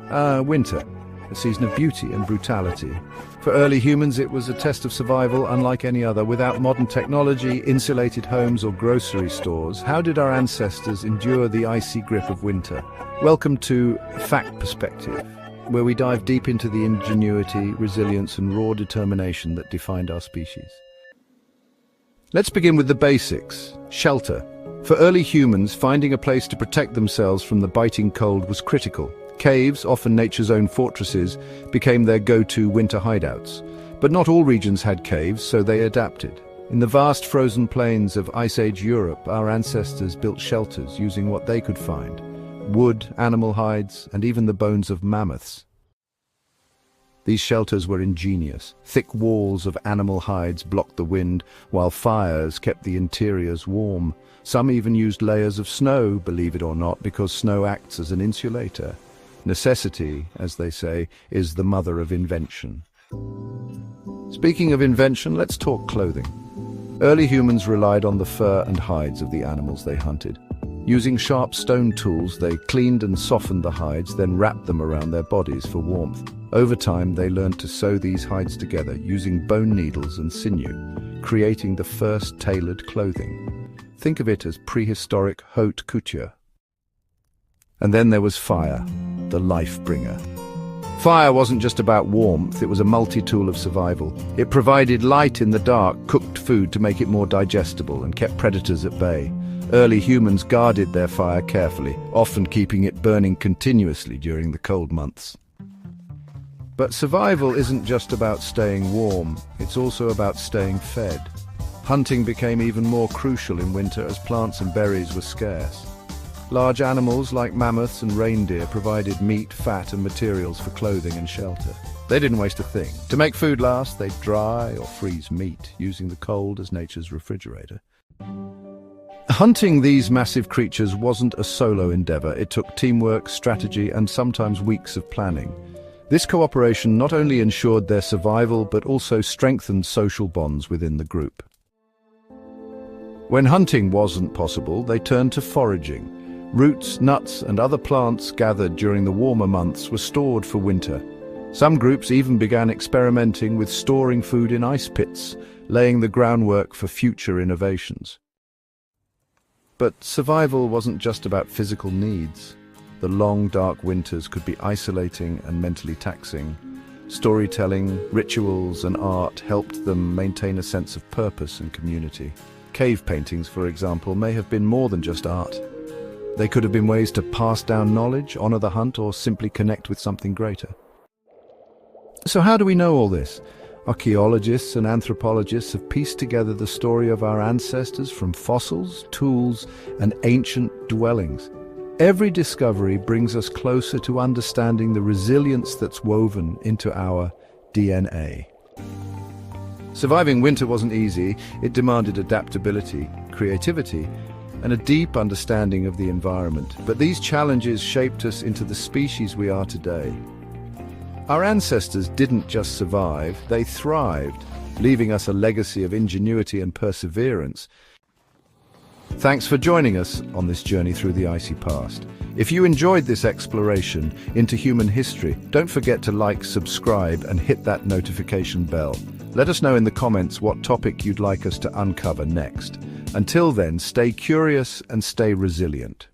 Winter, a season of beauty and brutality. For early humans, it was a test of survival unlike any other. Without modern technology, insulated homes or grocery stores, how did our ancestors endure the icy grip of winter? Welcome to Fact Perspective, where we dive deep into the ingenuity, resilience, and raw determination that defined our species. Let's begin with the basics. Shelter. For early humans, finding a place to protect themselves from the biting cold was critical. Caves, often nature's own fortresses, became their go-to winter hideouts. But not all regions had caves, so they adapted. In the vast frozen plains of Ice Age Europe, our ancestors built shelters using what they could find: wood, animal hides, and even the bones of mammoths. These shelters were ingenious. Thick walls of animal hides blocked the wind, while fires kept the interiors warm. Some even used layers of snow, believe it or not, because snow acts as an insulator. Necessity, as they say, is the mother of invention. Speaking of invention, let's talk clothing. Early humans relied on the fur and hides of the animals they hunted. Using sharp stone tools, they cleaned and softened the hides, then wrapped them around their bodies for warmth. Over time, they learned to sew these hides together using bone needles and sinew, creating the first tailored clothing. Think of it as prehistoric haute couture. And then there was fire, the life bringer. Fire wasn't just about warmth, it was a multi-tool of survival. It provided light in the dark, cooked food to make it more digestible, and kept predators at bay. Early humans guarded their fire carefully, often keeping it burning continuously during the cold months. But survival isn't just about staying warm, it's also about staying fed. Hunting became even more crucial in winter as plants and berries were scarce. Large animals like mammoths and reindeer provided meat, fat, and materials for clothing and shelter. They didn't waste a thing. To make food last, they'd dry or freeze meat, using the cold as nature's refrigerator. Hunting these massive creatures wasn't a solo endeavor. It took teamwork, strategy, and sometimes weeks of planning. This cooperation not only ensured their survival, but also strengthened social bonds within the group. When hunting wasn't possible, they turned to foraging. Roots, nuts, and other plants gathered during the warmer months were stored for winter. Some groups even began experimenting with storing food in ice pits, laying the groundwork for future innovations. But survival wasn't just about physical needs. The long, dark winters could be isolating and mentally taxing. Storytelling, rituals, and art helped them maintain a sense of purpose and community. Cave paintings, for example, may have been more than just art. They could have been ways to pass down knowledge, honor the hunt, or simply connect with something greater. So how do we know all this? Archaeologists and anthropologists have pieced together the story of our ancestors from fossils, tools, and ancient dwellings. Every discovery brings us closer to understanding the resilience that's woven into our DNA. Surviving winter wasn't easy. It demanded adaptability, creativity, and a deep understanding of the environment. But these challenges shaped us into the species we are today. Our ancestors didn't just survive, they thrived, leaving us a legacy of ingenuity and perseverance. Thanks for joining us on this journey through the icy past. If you enjoyed this exploration into human history, don't forget to like, subscribe, and hit that notification bell. Let us know in the comments what topic you'd like us to uncover next. Until then, stay curious and stay resilient.